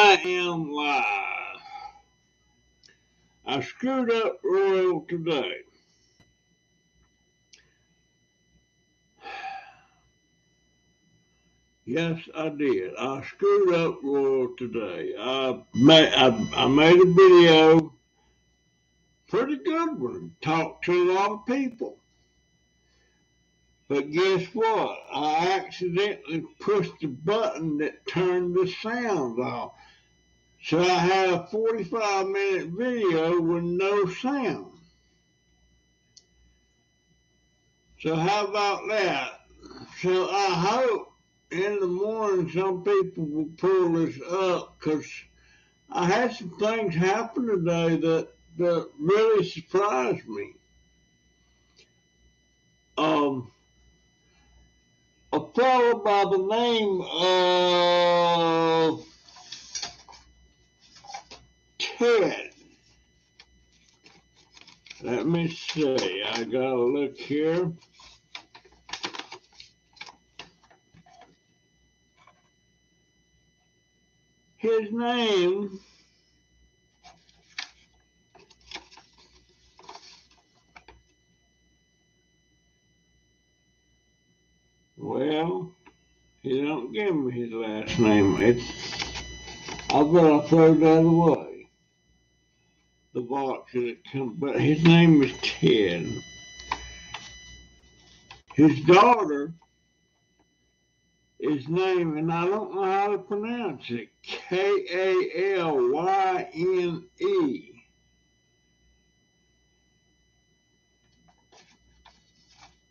I am live. I screwed up royal today. Yes, I did. I screwed up royal today. I made a video, pretty good one, talked to a lot of people. But guess what? I accidentally pushed the button that turned the sound off. So I had a 45-minute video with no sound. So how about that? So I hope in the morning some people will pull this up, because I had some things happen today that really surprised me. A fellow by the name of Ted. Let me see. I gotta look here. His name well, he don't give me his last name. I better throw that away. The box that it comes, but his name is Ted. His daughter is named, and I don't know how to pronounce it, Kalyne.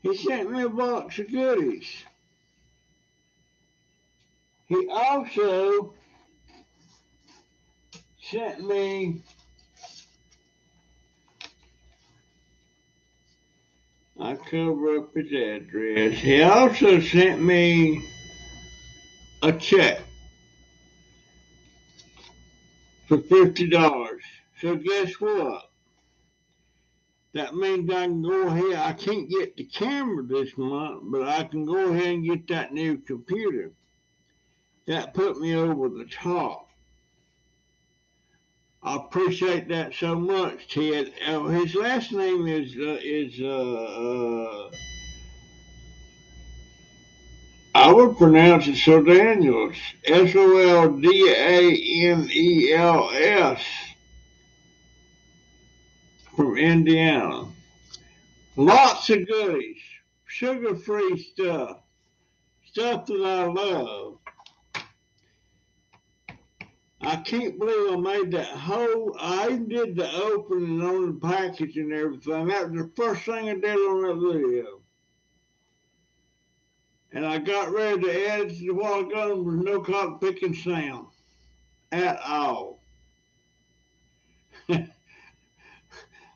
He sent me a box of goodies. He also sent me, I cover up his address. He also sent me a check for $50. So guess what? That means I can go ahead. I can't get the camera this month, but I can go ahead and get that new computer. That put me over the top. I appreciate that so much, Ted. His last name is I would pronounce it Soldaniels, Soldanels, from Indiana. Lots of goodies, sugar-free stuff that I love. I can't believe I made that whole. I even did the opening on the package and everything. That was the first thing I did on that video. And I got ready to edit it a while ago, and there was no cotton picking sound at all.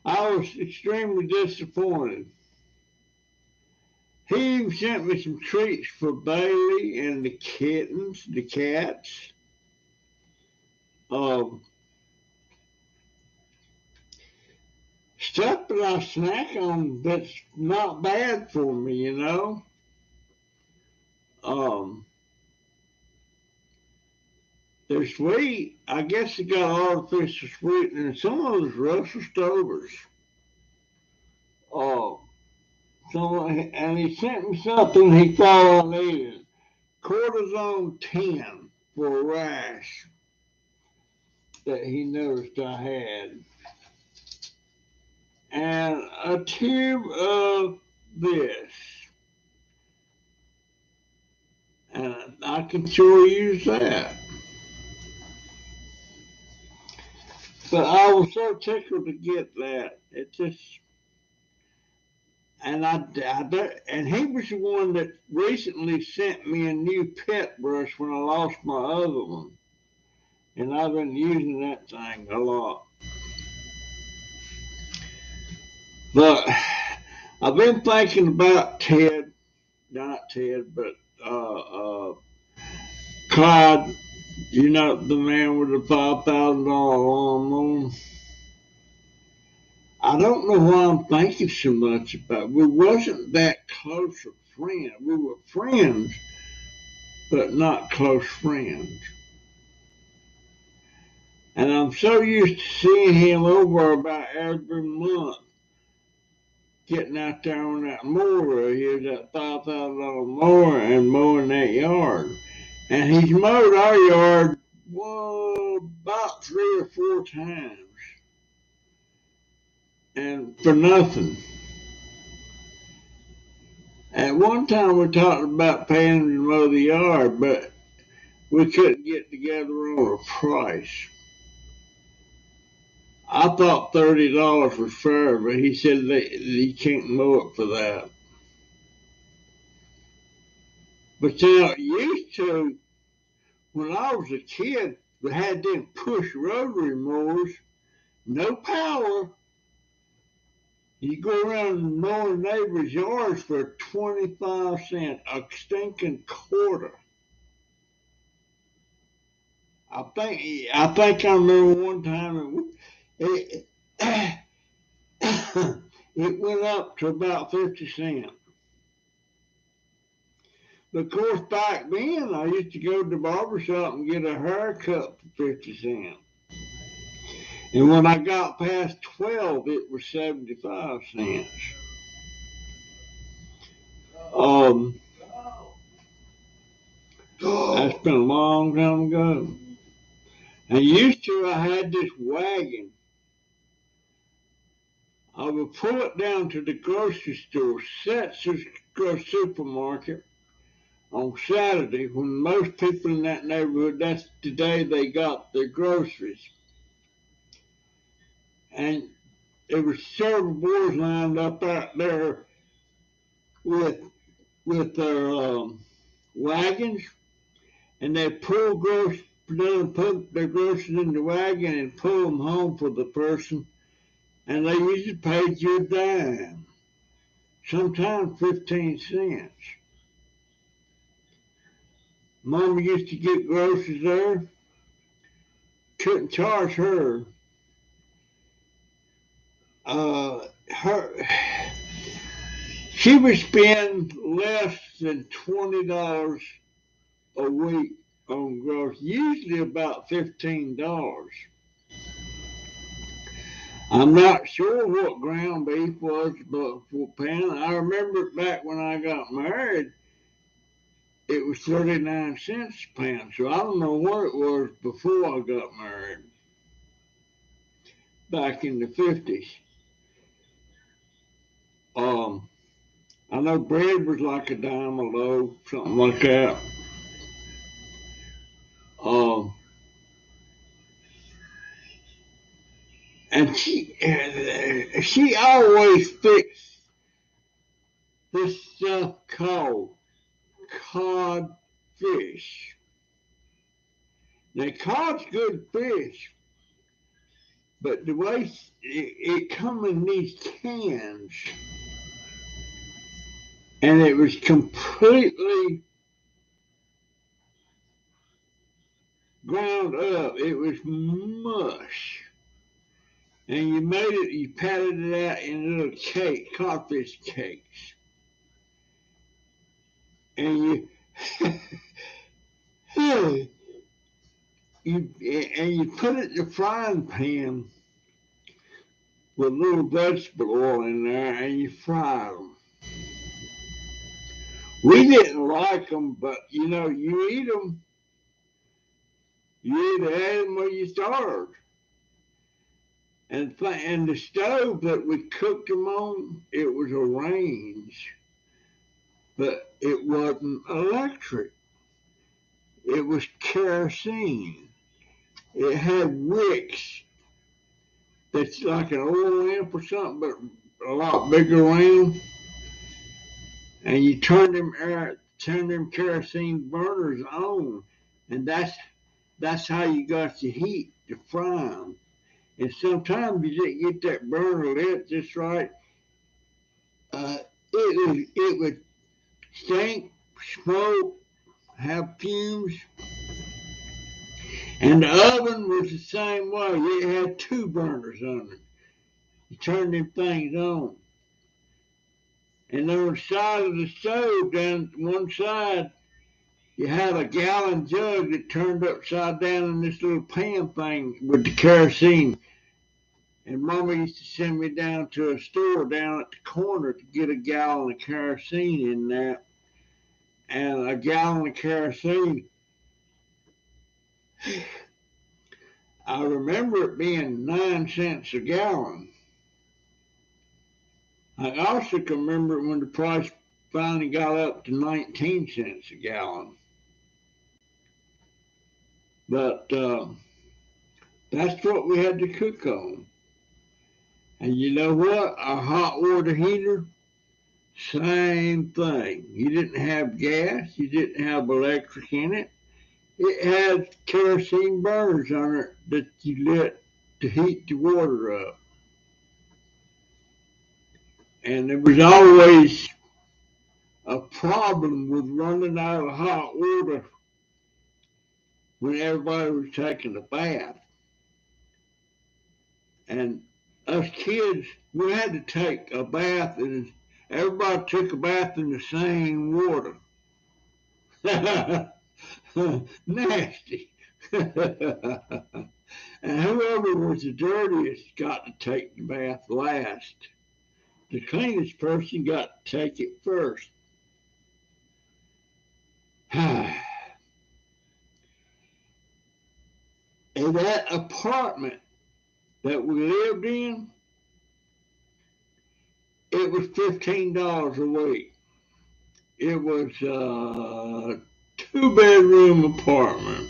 I was extremely disappointed. He even sent me some treats for Bailey and the kittens, the cats. Stuff that I snack on that's not bad for me, you know. They're sweet. I guess they got artificial sweetening, and some of those Russell Stovers. And he sent me something he thought I needed. Cortisone 10 for a rash that he noticed I had. And a tube of this. And I can sure use that. But I was so tickled to get that. It just, and and he was the one that recently sent me a new pet brush when I lost my other one. And I've been using that thing a lot. But I've been thinking about not Ted, but Clyde, you know, the man with the $5,000 lawnmower. I don't know why I'm thinking so much about it. We wasn't that close a friend. We were friends, but not close friends. And I'm so used to seeing him over about every month getting out there on that mower. He has that $5,000 mower and mowing that yard. And he's mowed our yard, well, about 3 or 4 times. And for nothing. At one time we talked about paying him to mow the yard, but we couldn't get together on a price. I thought $30 was fair, but he said that he can't mow it for that. But used to, when I was a kid, we had them push rotary mowers, no power. You go around mowing neighbors' yards for 25 cents, a stinking quarter. I remember one time it it went up to about 50 cents. But of course, back then, I used to go to the barber shop and get a haircut for 50 cents. And when I got past 12, it was 75 cents. That's been a long time ago. And used to, I had this wagon. I would pull it down to the grocery store, Setzer's supermarket, on Saturday when most people in that neighborhood, that's the day they got their groceries. And there were several boys lined up out there with their wagons, and they put their groceries in the wagon and pull them home for the person, and they usually paid you a dime, sometimes 15 cents. Mama used to get groceries there, couldn't charge her. She would spend less than $20 a week on groceries, usually about $15. I'm not sure what ground beef was, but for a pound, I remember back when I got married, it was 39 cents a pound. So I don't know what it was before I got married, back in the 50s. I know bread was like a dime a loaf, something like that. And she always fixed this stuff called codfish. Now, cod's good fish, but the way it come in these cans, and it was completely ground up. It was mush. And you patted it out in little codfish cakes. And you put it in the frying pan with a little vegetable oil in there, and you fry them. We didn't like them, but you eat them. You either had them or you starved. And the stove that we cooked them on, it was a range, but it wasn't electric. It was kerosene. It had wicks that's like an oil lamp or something, but a lot bigger around. And you turn them kerosene burners on, and that's how you got your heat to fry them. And sometimes you didn't get that burner lit just right. It would stink, smoke, have fumes. And the oven was the same way. It had 2 burners on it. You turn them things on. And on the side of the stove, down one side, you had a gallon jug that turned upside down in this little pan thing with the kerosene. And Mama used to send me down to a store down at the corner to get a gallon of kerosene in there. And a gallon of kerosene, I remember it being 9 cents a gallon. I also can remember when the price finally got up to 19 cents a gallon. But that's what we had to cook on. And you know what? Our hot water heater, same thing. You didn't have gas, you didn't have electric in it. It had kerosene burners on it that you lit to heat the water up. And there was always a problem with running out of hot water when everybody was taking a bath. And us kids, we had to take a bath, and everybody took a bath in the same water. Nasty. And whoever was the dirtiest got to take the bath last. The cleanest person got to take it first. In that apartment that we lived in, it was $15 a week. It was a 2-bedroom apartment.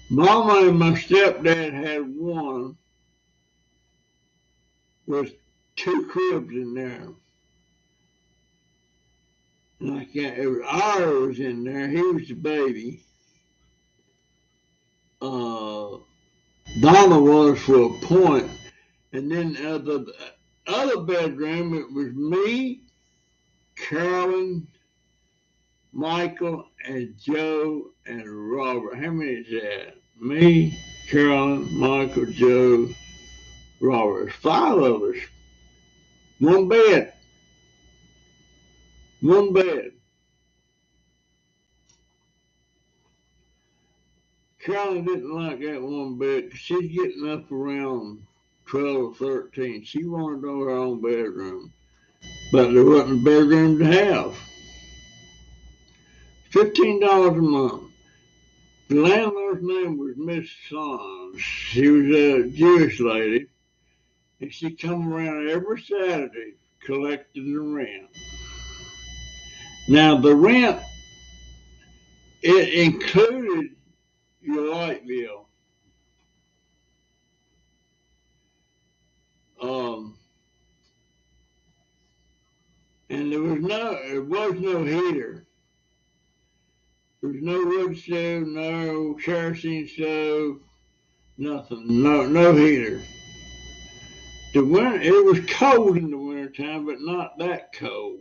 Mama and my stepdad had one with 2 cribs in there. And I can't, it was Ira was in there. He was the baby. Donna was for a point. And then the other bedroom, it was me, Carolyn, Michael, and Joe, and Robert. How many is that? Me, Carolyn, Michael, Joe, Robert. 5 of us. One bed. One bed. Carolyn didn't like that one bed because she's getting up around 12 or 13. She wanted her own bedroom. But there wasn't a bedroom to have. $15 a month. The landlord's name was Miss Sons. She was a Jewish lady, and she come around every Saturday collecting the rent. Now the rent, it included your light bill. And there was no heater. There was no wood stove, no kerosene stove, nothing, no heater. It was cold in the wintertime, but not that cold.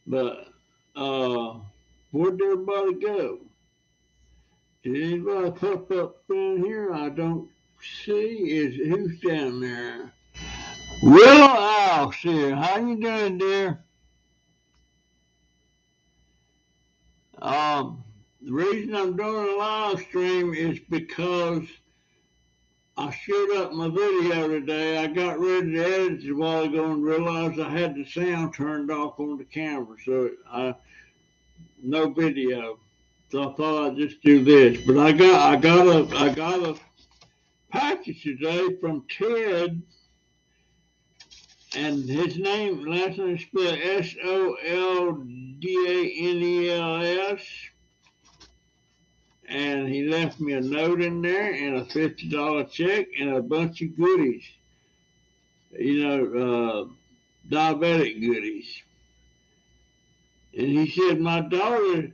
But where'd everybody go? Did anybody pop up down here? I don't see. Who's down there? Willow Owl here. How you doing, dear? The reason I'm doing a live stream is because I showed up my video today. I got ready to edit it a while ago and realized I had the sound turned off on the camera, so no video. So I thought I'd just do this. But I got a package today from Ted, and his last name is spelled SOLDANELS. And he left me a note in there and a $50 check and a bunch of goodies. Diabetic goodies. And he said, my daughter,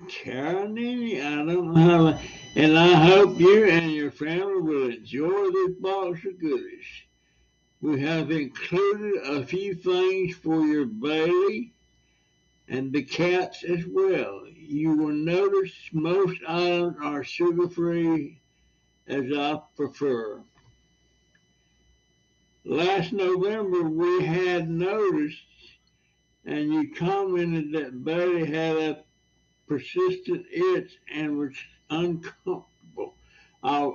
Caroline, I don't know how, and I hope you and your family will enjoy this box of goodies. We have included a few things for your Bailey and the cats as well. You will notice most items are sugar-free, as I prefer. Last November, we had noticed and you commented that Bailey had a persistent itch and was uncomfortable. I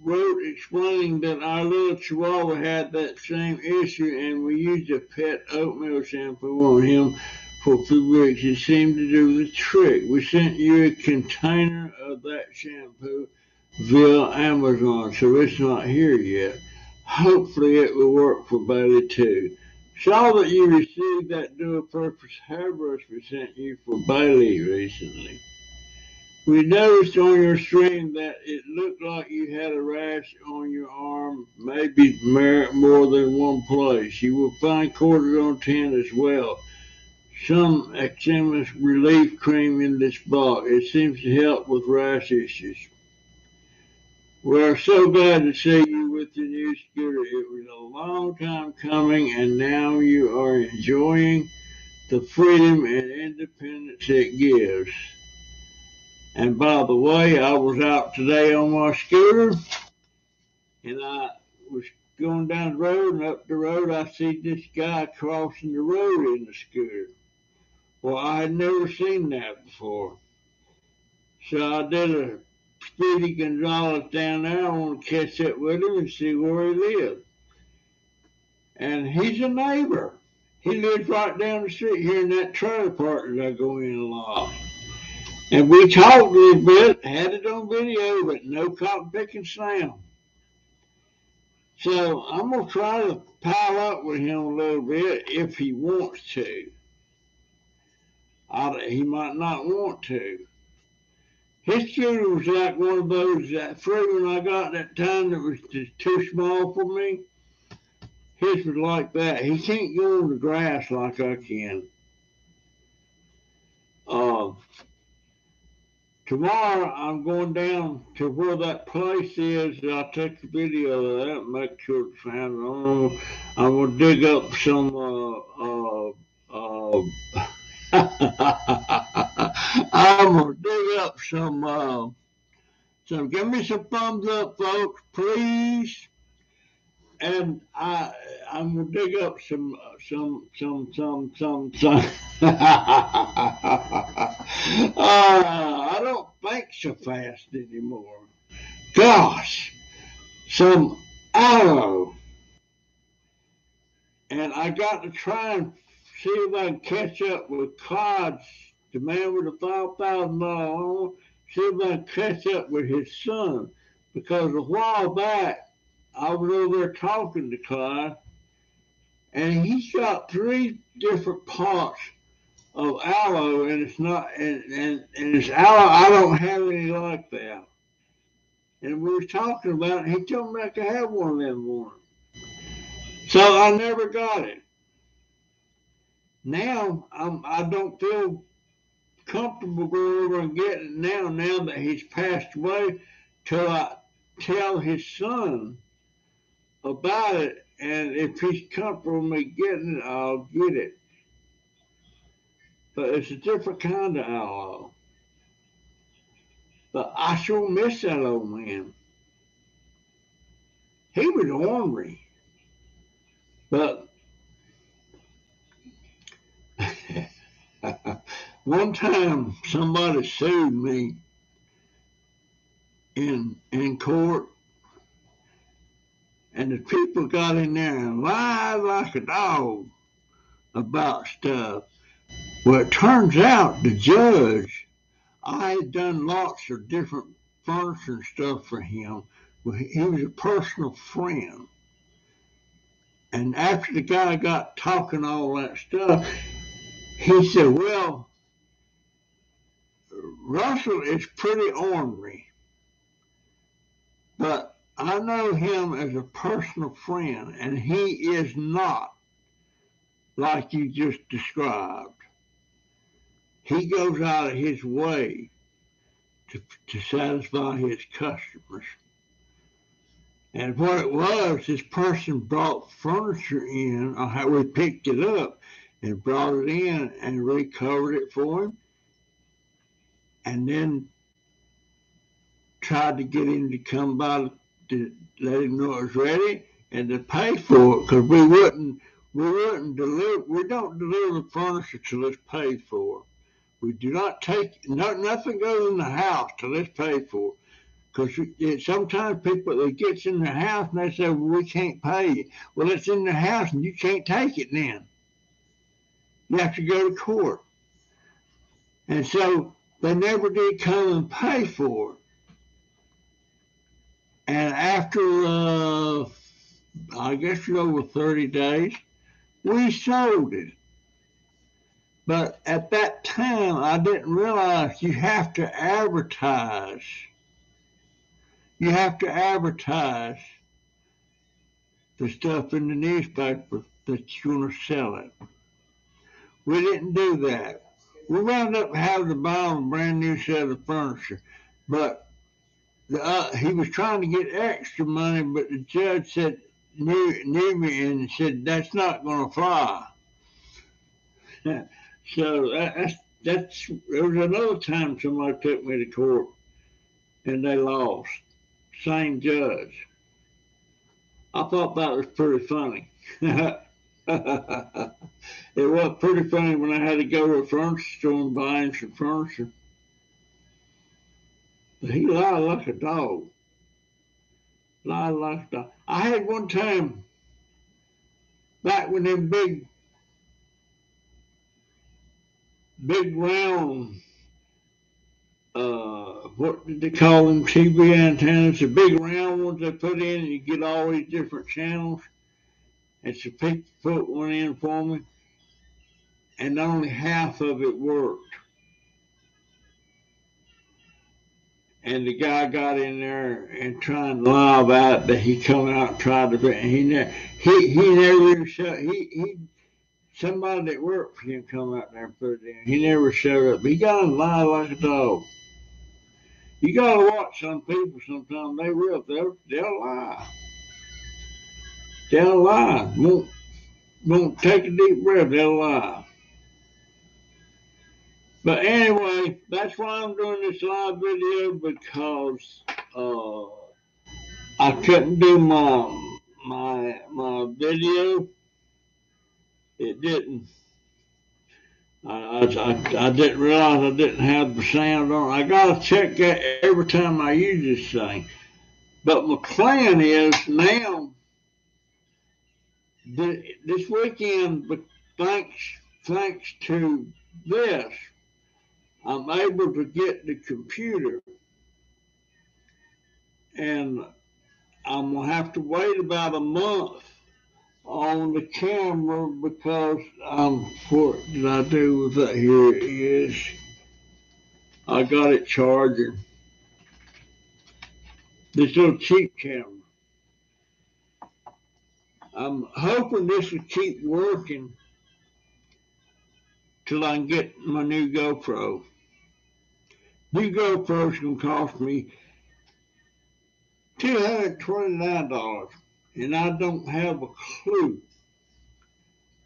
wrote explaining that our little Chihuahua had that same issue, and we used a pet oatmeal shampoo on him for a few weeks. It seemed to do the trick. We sent you a container of that shampoo via Amazon, so it's not here yet. Hopefully it will work for Bailey too. Saw that you received that dual-purpose hairbrush we sent you for Bailey recently. We noticed on your stream that it looked like you had a rash on your arm, maybe more than one place. You will find cortisone 10 as well. Some eczema relief cream in this box. It seems to help with rash issues. We're so glad to see you with your new scooter. It was a long time coming, and now you are enjoying the freedom and independence it gives. And by the way, I was out today on my scooter, and I was going down the road, and up the road I see this guy crossing the road in the scooter. Well, I had never seen that before. So I did a Speedy Gonzales down there. I want to catch up with him and see where he lives. And he's a neighbor. He lives right down the street here in that trailer park that I go in a lot. And we talked a little bit, had it on video, but no cotton picking sound. So I'm going to try to pile up with him a little bit if he wants to. He might not want to. His scooter was like one of those, that free one I got that time that was just too small for me. His was like that. He can't go on the grass like I can. Tomorrow I'm going down to where that place is. I'll take a video of that and make sure it's found. I'm going to dig up some, I'm going to dig up so give me some thumbs up, folks, please. And I'm gonna dig up some. I don't think so fast anymore. Gosh, some aloe, and I got to try and see if I can catch up with Cod's, the man with the $5,000. See if I can catch up with his son, because a while back I was over there talking to Clyde, and he's got 3 different pots of aloe, and it's not, and it's aloe. I don't have any like that. And we were talking about it, and he told me I could have one of them ones. So I never got it. Now I don't feel comfortable going over and getting it now that he's passed away, till I tell his son about it, and if he's comfortable with me getting it, I'll get it. But it's a different kind of aloe. But I sure miss that old man. He was ornery. But one time somebody sued me in court, and the people got in there and lied like a dog about stuff. Well, it turns out the judge, I had done lots of different furniture and stuff for him. He was a personal friend. And after the guy got talking all that stuff, he said, well, Russell is pretty ornery, but I know him as a personal friend, and he is not like you just described. He goes out of his way to satisfy his customers. And what it was, this person brought furniture in, or how we picked it up and brought it in and recovered it for him, and then tried to get him to come by to let him know it was ready and to pay for it, because We don't deliver furniture till it's paid for. We do not take, nothing goes in the house till it's paid for. Because sometimes people, it gets in the house and they say, well, we can't pay you. Well, it's in the house and you can't take it then. You have to go to court. And so they never did come and pay for it. And after, I guess over 30 days, we sold it. But at that time, I didn't realize you have to advertise. You have to advertise the stuff in the newspaper that you're going to sell it. We didn't do that. We wound up having to buy him a brand new set of furniture. But he was trying to get extra money, but the judge said, knew me and said, that's not going to fly. So there was another time somebody took me to court and they lost. Same judge. I thought that was pretty funny. It was pretty funny when I had to go to a furniture store and buy him some furniture. But he lied like a dog. Lied like a dog. I had one time, back when them big round, what did they call them, TV antennas? The big round ones they put in and you get all these different channels. And so people put one in for me, and only half of it worked. And the guy got in there and trying to lie about it, that he come out and tried to, he never even showed, somebody that worked for him come out there and put it in. He never showed up. He got to lie like a dog. You got to watch some people sometimes. They will. They'll lie. They'll lie. Won't take a deep breath. They'll lie. But anyway, that's why I'm doing this live video, because I couldn't do my video. It didn't. I didn't realize I didn't have the sound on. I gotta check that every time I use this thing. But my plan is now, this weekend, but thanks to this, I'm able to get the computer, and I'm gonna have to wait about a month on the camera, because what did I do with that? Here it is. I got it charging. This little cheap camera. I'm hoping this will keep working till I can get my new GoPro. New GoPro's gonna cost me $229, and I don't have a clue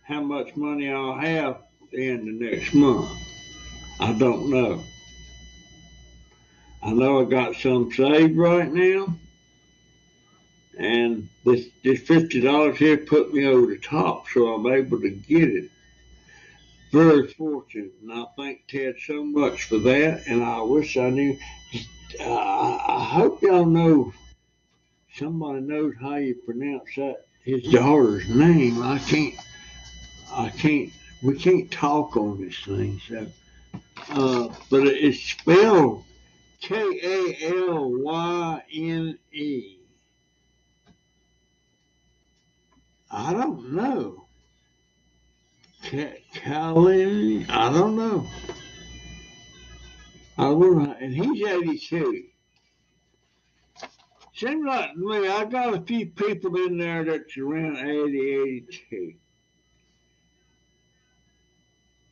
how much money I'll have in the next month. I don't know. I know I got some saved right now, and this $50 here put me over the top, so I'm able to get it. Very fortunate, and I thank Ted so much for that, and I wish I knew. I hope y'all know, somebody knows how you pronounce that, his daughter's name. We can't talk on this thing, so, but it's spelled Kalyne. I don't know. Kalyne, I don't know. And he's 82. Seems like to me, I got a few people in there that's around 80, 82.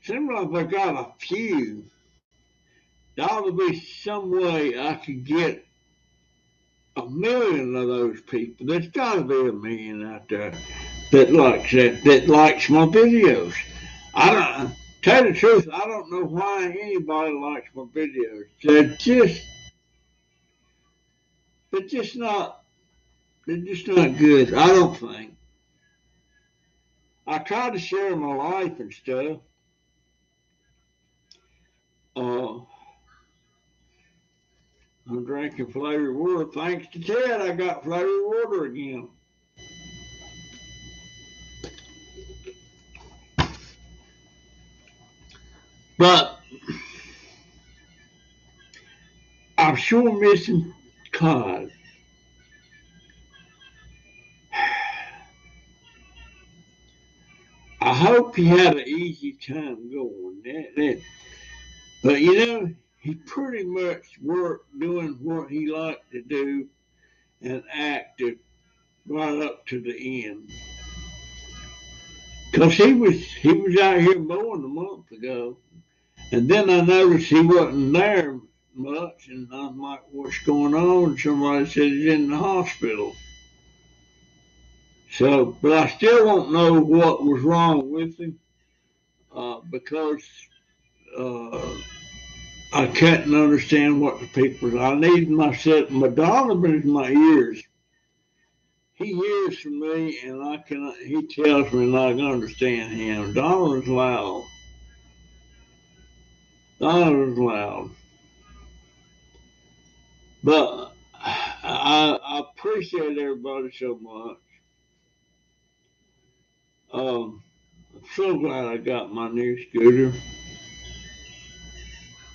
Seems like I got a few. There ought to be some way I could get 1,000,000 of those people. There's got to be 1,000,000 out there that likes my videos. Tell the truth, I don't know why anybody likes my videos. They're just not good. I don't think. I try to share my life and stuff. I'm drinking flavored water. Thanks to Ted, I got flavored water again. But I'm sure missing Cod. I hope he had an easy time going. But he pretty much worked doing what he liked to do and acted right up to the end. Cause he was out here mowing a month ago, and then I noticed he wasn't there much, and I'm like, "What's going on?" Somebody said he's in the hospital. So, but I still don't know what was wrong with him because uh, I couldn't understand what the people. I need my Donovan in my ears. He hears from me, and I can. He tells me, and I can understand him. Donovan's loud. Donovan's loud. But I appreciate everybody so much. I'm so glad I got my new scooter,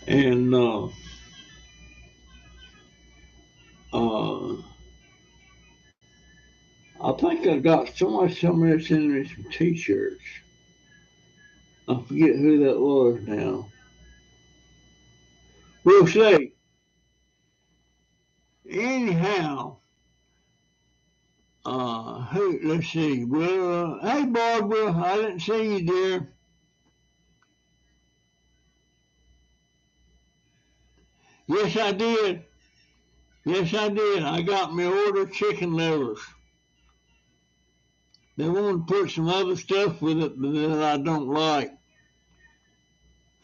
and uh, I think I got somebody sending me some T-shirts. I forget who that was now. We'll see. Anyhow, let's see. Well, hey Barbara, I didn't see you there. Yes, I did. Yes, I did. I got me order chicken livers. They want to put some other stuff with it that I don't like.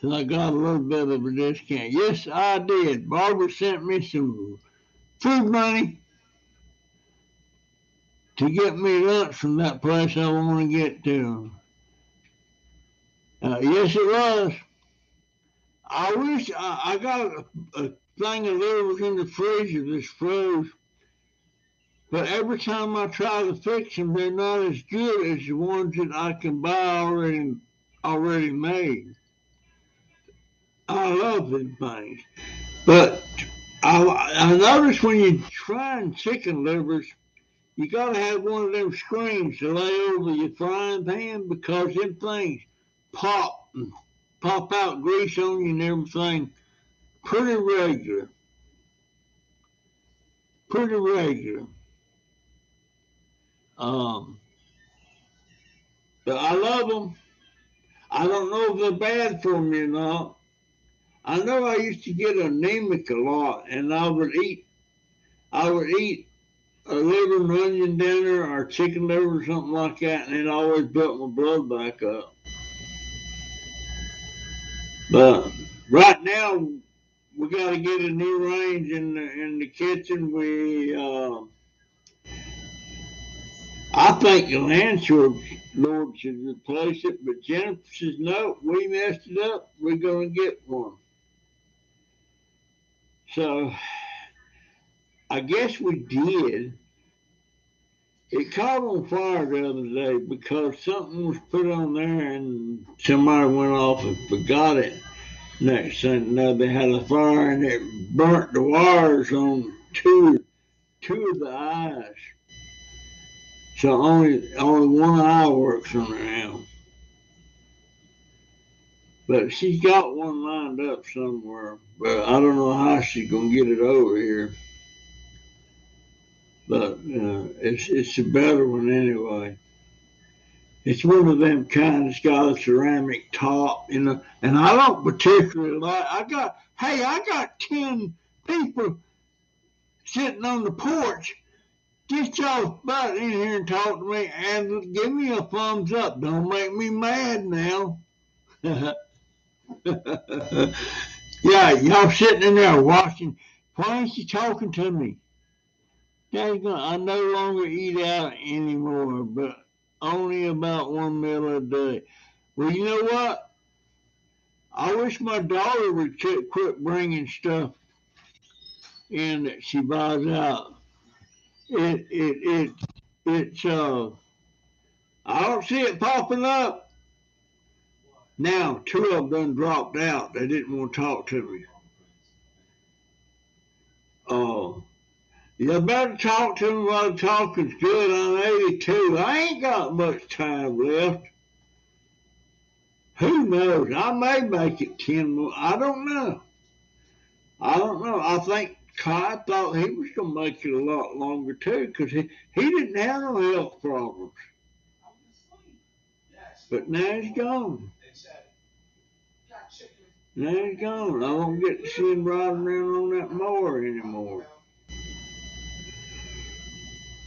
So I got a little bit of a discount. Yes, I did. Barbara sent me some food money to get me lunch from that place I want to get to. Yes, it was. I wish I got a thing of livers in the freezer that's froze. But every time I try to fix them, they're not as good as the ones that I can buy already made. I love them things. But I noticed when you're frying chicken livers, you gotta have one of them screens to lay over your frying pan because them things pop and pop out grease on you and everything pretty regular. Pretty regular. Um, but I love them. I don't know if they're bad for me or not. I know I used to get anemic a lot, and I would eat a liver and onion dinner or chicken liver or something like that, and it always built my blood back up. But right now, we got to get a new range in the kitchen. I think the landlord should replace it, but Jennifer says no. We messed it up. We're going to get one. So I guess we did. It caught on fire the other day because something was put on there and somebody went off and forgot it. Next thing you know, they had a fire and it burnt the wires on two of the eyes. So only one eye works on her now. But she's got one lined up somewhere. But I don't know how she's gonna get it over here. But it's a better one anyway. It's one of them kind that's got a ceramic top, and I don't particularly like. I got 10 people sitting on the porch. Get y'all butt in here and talk to me, and give me a thumbs up. Don't make me mad now. Yeah, y'all sitting in there watching. Why ain't you talking to me? I no longer eat out anymore, but only about 1 meal a day. Well, you know what? I wish my daughter would quit bringing stuff in that she buys out. It it it it's I don't see it popping up. Now, two of them done dropped out. They didn't want to talk to me. Oh, you better talk to me while talking's good. I'm 82. I ain't got much time left. Who knows? I may make it 10 more. I don't know. I think Clyde thought he was going to make it a lot longer, too, because he didn't have no health problems. But now he's gone. Now he's gone. I don't get to see him riding around on that mower anymore.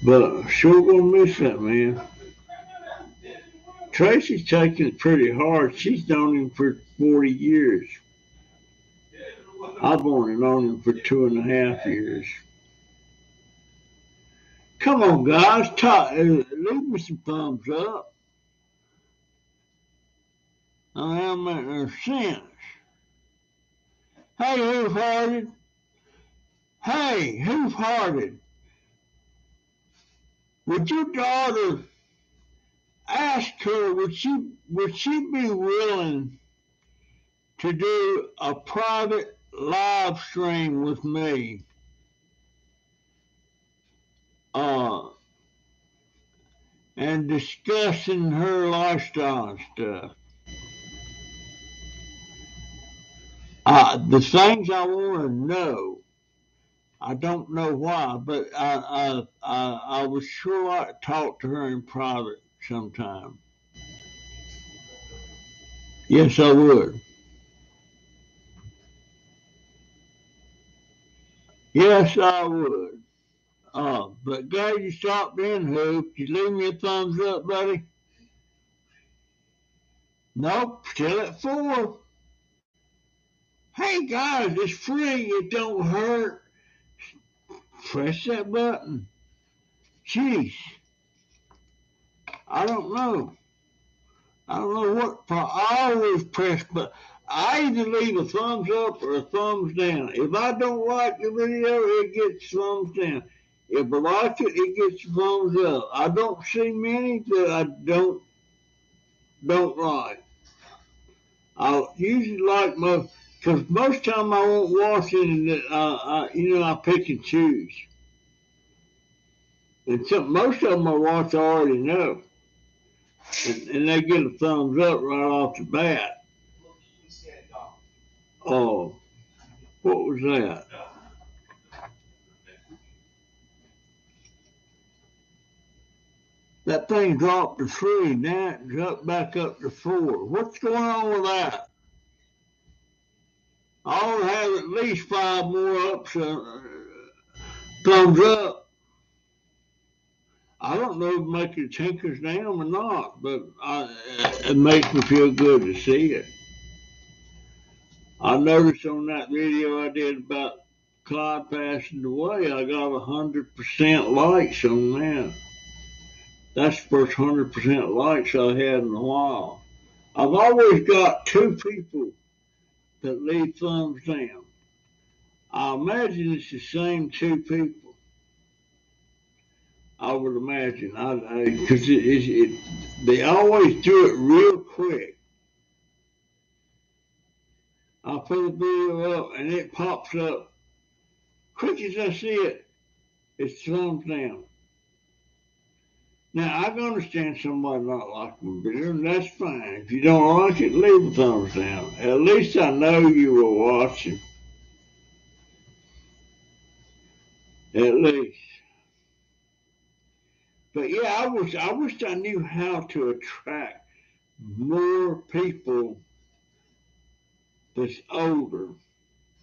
But I'm sure going to miss that man. Tracy's taking it pretty hard. She's known him for 40 years. I've only known him for 2.5 years. Come on, guys. Leave me some thumbs up. I am making sense. Hey, Hoof-Hearted. Hey, Hoof-Hearted. Would your daughter ask her, would she be willing to do a private live stream with me? And discussing her lifestyle and stuff. The things I want to know, I don't know why, but I would sure like to talk to her in private sometime. Yes, I would. Yes, I would. But glad you stopped in, Hoop. You leave me a thumbs up, buddy? Nope, still at 4. Hey, guys, it's free. It don't hurt. Press that button. Jeez. I don't know. I don't know what. I always press, but I either leave a thumbs up or a thumbs down. If I don't like the video, it gets thumbs down. If I like it, it gets thumbs up. I don't see many that I don't like. I usually like most, because most time I won't watch it, and I pick and choose. And most of them I watch I already know. And they get a thumbs up right off the bat. Oh, what was that? That thing dropped to 3, now it jumped back up to 4. What's going on with that? I'll have at least 5 more thumbs up. I don't know if making tinkers down or not, but it makes me feel good to see it. I noticed on that video I did about Clyde passing away, I got 100% likes on that. That's the first 100% likes I had in a while. I've always got 2 people that leave thumbs down. I imagine it's the same 2 people. I would imagine, because they always do it real quick. I put a video up and it pops up. Quick as I see it, it's thumbs down. Now, I can understand somebody not liking the video, and that's fine. If you don't like it, leave a thumbs down. At least I know you were watching. At least. But yeah, I wish I knew how to attract more people that's older.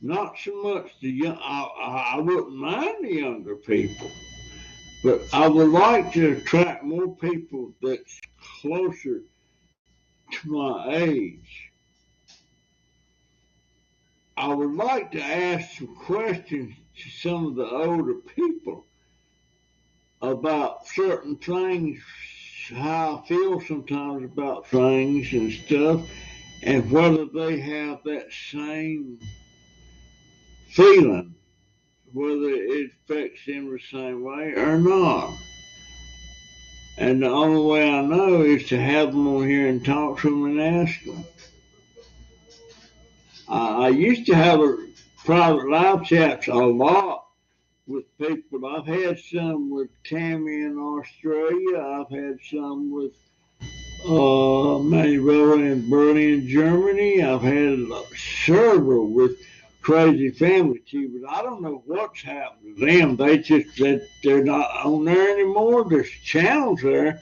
Not so much the young. I wouldn't mind the younger people, but I would like to attract more people that's closer to my age. I would like to ask some questions to some of the older people about certain things how I feel sometimes about things and stuff, and whether they have that same feeling, whether it affects them the same way or not. And the only way I know is to have them on here and talk to them and ask them. I used to have a private live chats a lot with people. I've had some with Tammy in Australia. I've had some with Manuela in Berlin, Germany. I've had several with Crazy Family too, but I don't know what's happened to them. They're not on there anymore. There's channels there,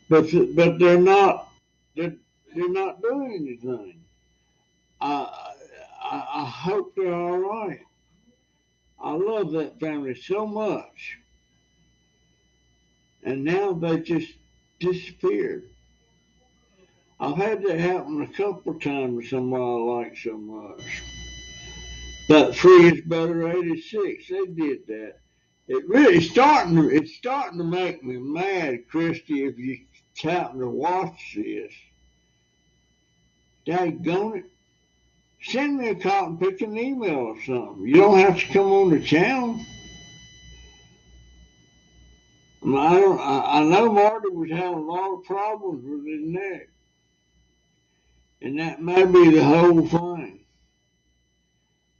but they're not doing anything. I I hope they're all right. I love that family so much, and now they just disappeared. I've had that happen a couple of times with somebody I like so much. That Free is Better 86, they did that. It's starting to make me mad, Christy, if you happen to watch this. Daggone it. Send me a call and pick an email or something. You don't have to come on the channel. I know Marty was having a lot of problems with his neck, and that may be the whole thing.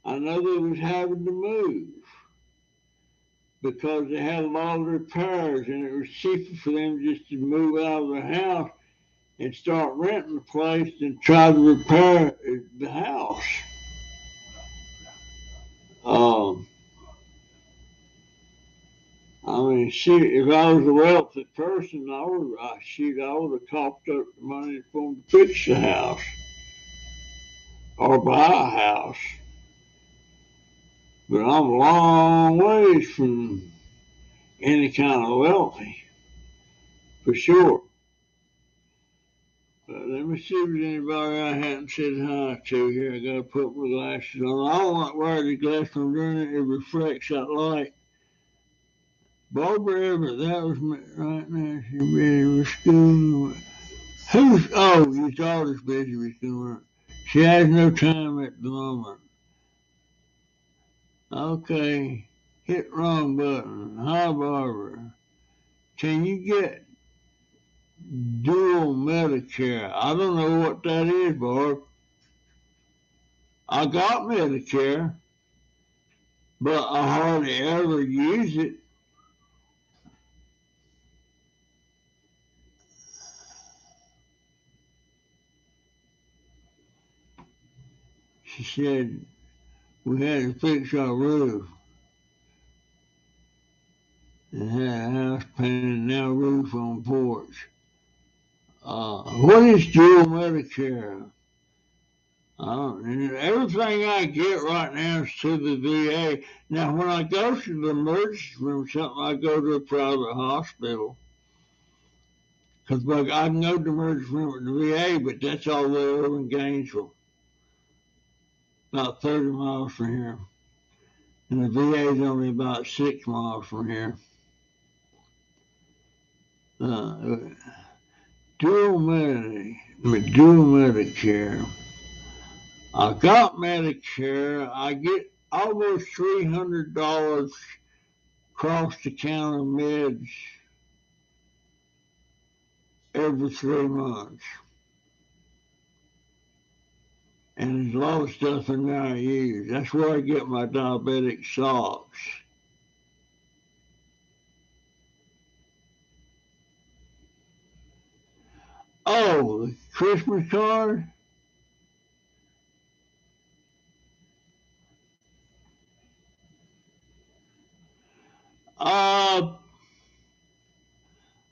I know they was having to move because they had a lot of repairs, and it was cheaper for them just to move out of their house and start renting the place than try to repair the house. Um, I mean, shoot, if I was a wealthy person, I would have coughed up the money for them to fix the house or buy a house. But I'm a long ways from any kind of wealthy, for sure. But let me see if there's anybody I hadn't said hi to here. I gotta put my glasses on. I don't like wearing the glasses when I'm doing it. It reflects that light. Barbara Everett, that was me right now. She's ready for school. Your daughter's busy with school. She has no time at the moment. Okay, hit wrong button. Hi, Barbara. Can you get dual Medicare? I don't know what that is, Barb. I got Medicare, but I hardly ever use it. She said we had to fix our roof and had a house painted and now roof on porch. What is dual Medicare? Everything I get right now is to the VA. Now, when I go to the emergency room or something, I go to a private hospital. Because I can go to the emergency room at the VA, but that's all the way over in Gainesville, about 30 miles from here. And the VA is only about 6 miles from here. Uh, dual Medicare. I got Medicare. I get almost $300 across the counter meds every 3 months. And there's a lot of stuff in there I use. That's where I get my diabetic socks. Oh, the Christmas card? Uh,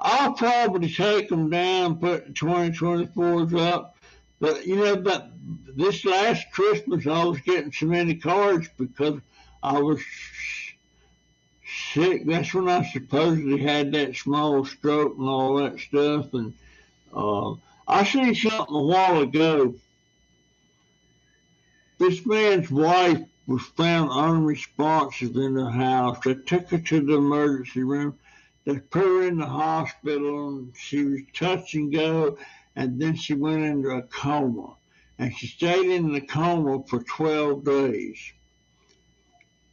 I'll probably take them down, put the 2024s up. But that this last Christmas I was getting so many cards because I was sick. That's when I supposedly had that small stroke and all that stuff. And uh, I seen something a while ago. This man's wife was found unresponsive in the house. They took her to the emergency room. They put her in the hospital, and she was touch and go, and then she went into a coma. And she stayed in the coma for 12 days.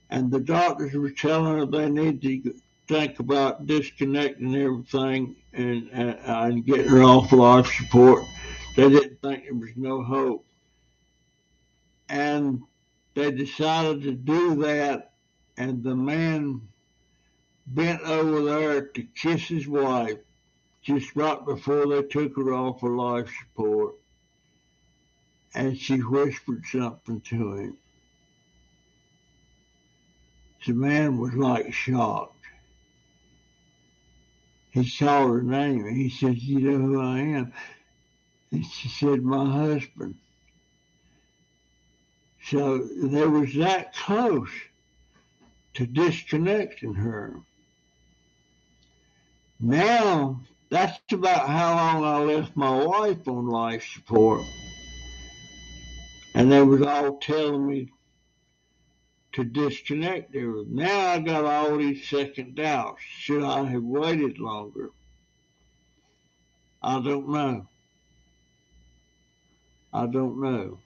And the doctors were telling her they need to think about disconnecting everything and getting her off life support. They didn't think there was no hope. And they decided to do that, and the man bent over there to kiss his wife just right before they took her off of life support. And she whispered something to him. The man was like shocked. He saw her name, and he said, "You know who I am?" And she said, "My husband." So they was that close to disconnecting her. Now, that's about how long I left my wife on life support. And they was all telling me to disconnect her. Now I got all these second doubts. Should I have waited longer? I don't know. I don't know.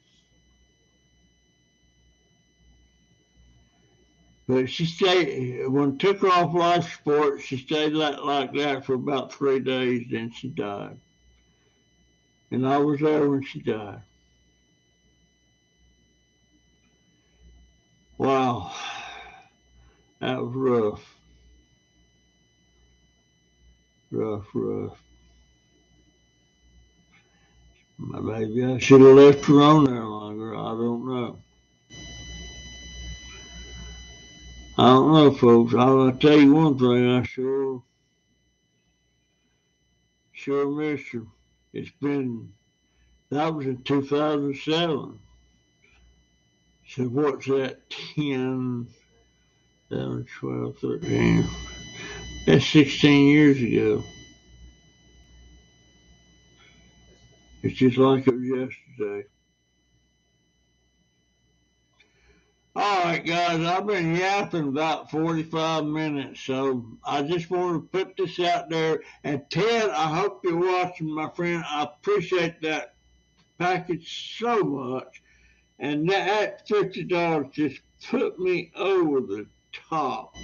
But she stayed, when I took her off life support, she stayed like that for about 3 days, then she died. And I was there when she died. Wow, that was rough. Rough, rough. Maybe I should have left her on there longer. I don't know. I don't know, folks. I'll tell you one thing. I sure miss her. It's been, that was in 2007. So what's that? 10, 11, 12, 13. That's 16 years ago. It's just like it was yesterday. All right, guys, I've been yapping about 45 minutes, so I just want to put this out there. And Ted, I hope you're watching, my friend. I appreciate that package so much. And that $50 just put me over the top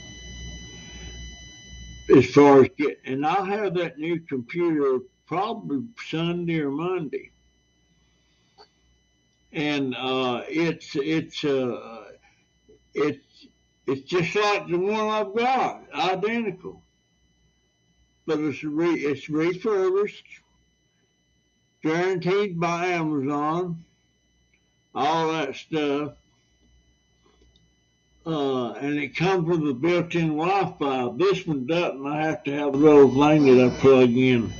as far as getting. And I'll have that new computer probably Sunday or Monday. And it's just like the one I've got, identical. But it's refurbished, guaranteed by Amazon, all that stuff. And it comes with a built-in Wi-Fi. This one doesn't. I have to have a little thing that I plug in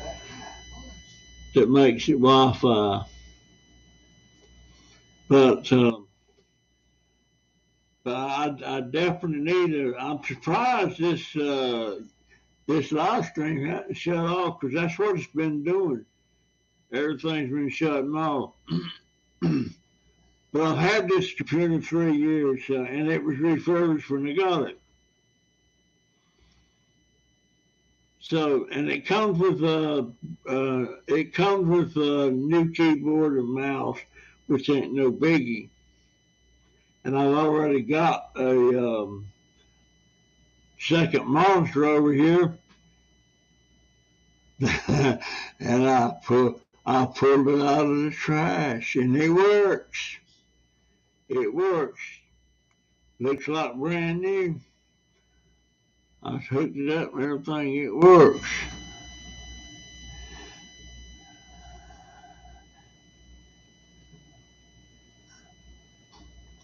that makes it Wi-Fi. But I definitely need it. I'm surprised this live stream hasn't shut off, because that's what it's been doing. Everything's been shutting off. But I've had this computer 3 years, and it was refurbished when I got it. So, and it comes with a new keyboard and mouse, which ain't no biggie. And I've already got a second monitor over here, and I pulled it out of the trash, and it works. It works. Looks like brand new. I hooked it up and everything. It works.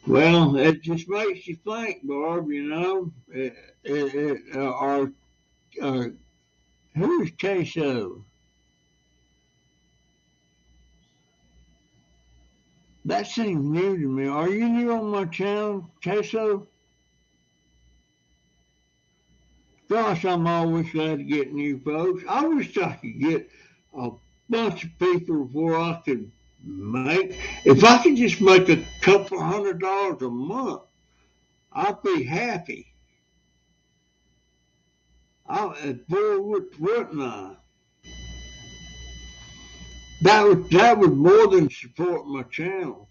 Well, it just makes you think, Barb. You know, who is Queso? That seems new to me. Are you new on my channel, Queso? Gosh, I'm always glad to get new folks. I wish I could get a bunch of people before I could if I could just make a couple $100 a month, I'd be happy. Boy, wouldn't I? That would more than support my channel.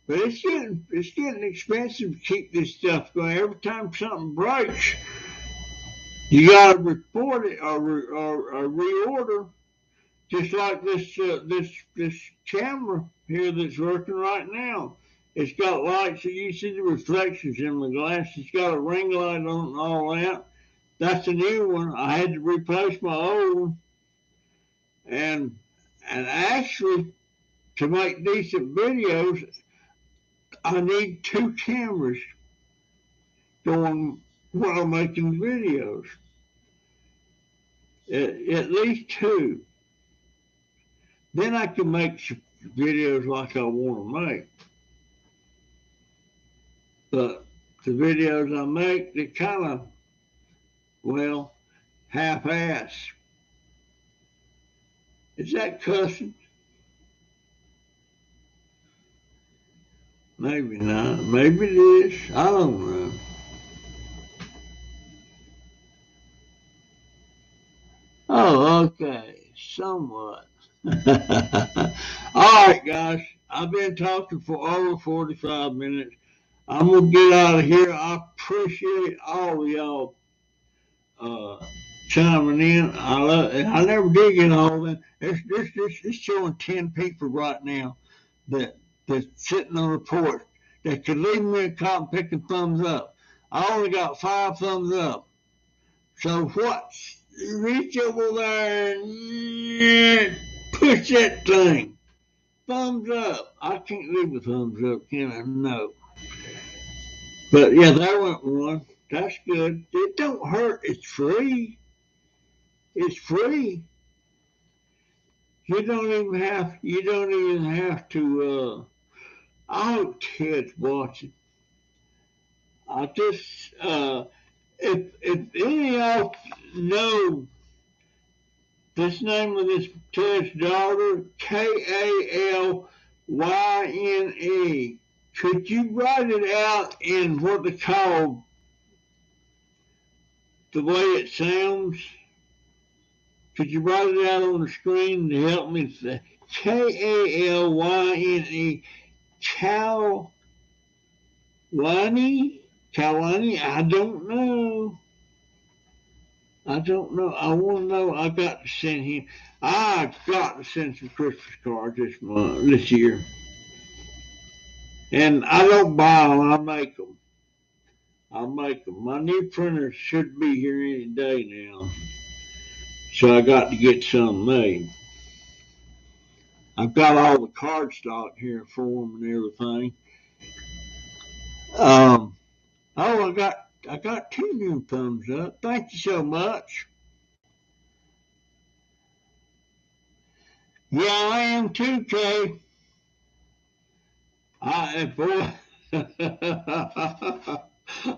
But it's getting expensive to keep this stuff going. Every time something breaks, you gotta report it or reorder. Just like this camera here that's working right now. It's got lights, so you see the reflections in the glass. It's got a ring light on and all that. That's a new one. I had to replace my old one, and actually to make decent videos, I need two cameras going while making videos. At least two. Then I can make videos like I want to make. But the videos I make, they kind of, well, half-ass. Is that cussing? Maybe not. Maybe it is. I don't know. Oh, okay. Somewhat. All right, guys. I've been talking for over 45 minutes. I'm going to get out of here. I appreciate all of y'all chiming in. I never did get all of them. It's showing 10 people right now that's sitting on the porch that could leave me a comment, pick a thumbs up. I only got 5 thumbs up. So what? Reach over there and push that thing. Thumbs up. I can't leave a thumbs up, can I? No. But yeah, that went one. That's good. It don't hurt. It's free. It's free. You don't even have to I hope Ted's watching. I just if any of y'all know this name of this Ted's daughter, Kalyne, could you write it out in what they call the way it sounds? Could you write it out on the screen to help me? Kalyne, Kalyne? I don't know. I don't know. I want to know. I've got to send him. I've got to send some Christmas cards this year. And I don't buy them. I make them. I'll make them. My new printer should be here any day now. So I got to get some made. I've got all the card stock here for them and everything. Oh, I got 2 new thumbs up. Thank you so much. Yeah, I am too, Kay. Boy,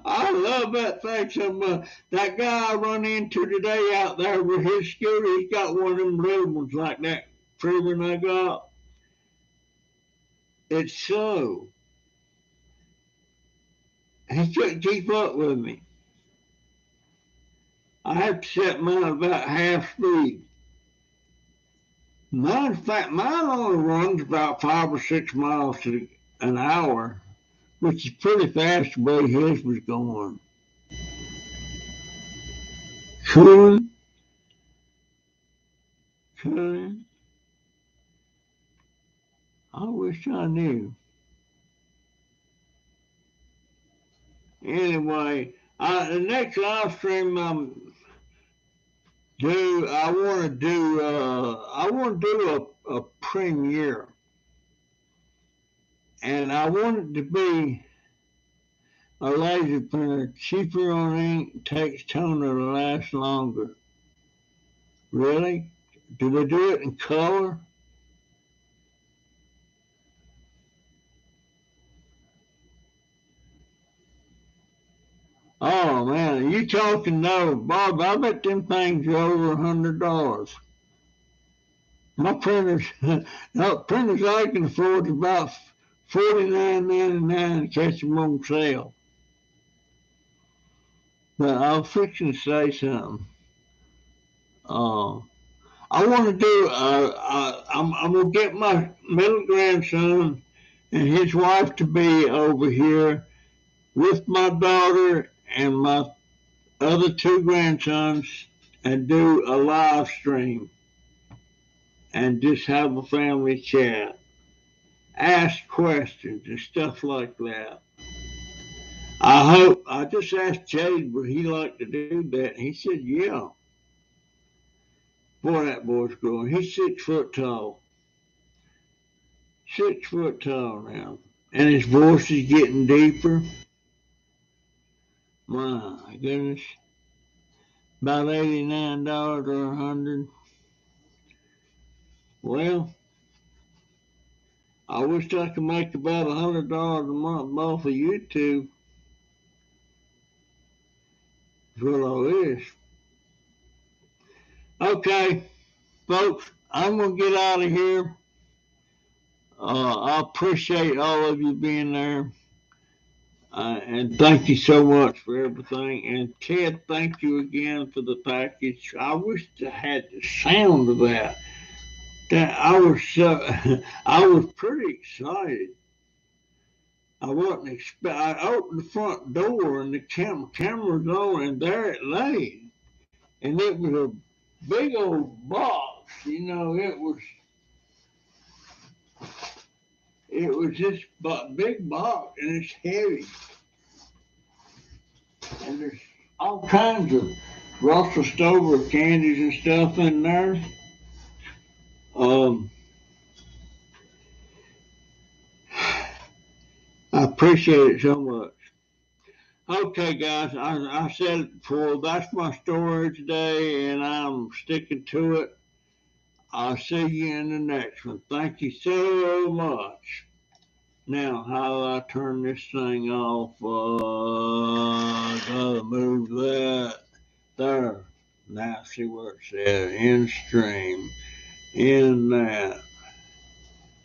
I love that thing so much. That guy I run into today out there with his scooter, he's got one of them little ones like that Freeman I got. It's sooo. He couldn't keep up with me. I have to set mine about half speed. Mine only runs about 5 or 6 miles an hour, which is pretty fast the way his was going. Cooling. I wish I knew. Anyway, the next live stream I want to do a premiere, and I want it to be a laser printer, cheaper on ink, takes toner to last longer. Really? Do they do it in color? Oh man, you talking now, Bob? I bet them things are over $100. My printers, no printers I can afford is about $49.99 to catch them on sale. But I was fixing to say something. I want to do. I'm gonna get my middle grandson and his wife to be over here with my daughter and my other two grandsons and do a live stream and just have a family chat, ask questions and stuff like that. I just asked Jade would he like to do that. He said, yeah. Boy, that boy's growing. He's 6 foot tall. 6 foot tall now. And his voice is getting deeper. My goodness. About $89 or 100. Well, I wish I could make about $100 a month off of YouTube. That's what I wish. Okay, folks, I'm gonna get out of here. I appreciate all of you being there. And thank you so much for everything. And Ted, thank you again for the package. I wish I had the sound of that. That I was so, I was pretty excited. I wasn't expect. I opened the front door and the camera's on, and there it lay, and it was a big old box. You know, it was this big box, and it's heavy, and there's all kinds of Russell Stover candies and stuff in there. Um, I appreciate it so much. Okay, guys, I said it before. That's my story today, and I'm sticking to it. I'll see you in the next one. Thank you so much. Now, how do I turn this thing off? Gotta move that. There. Now, see where it says end stream. In that.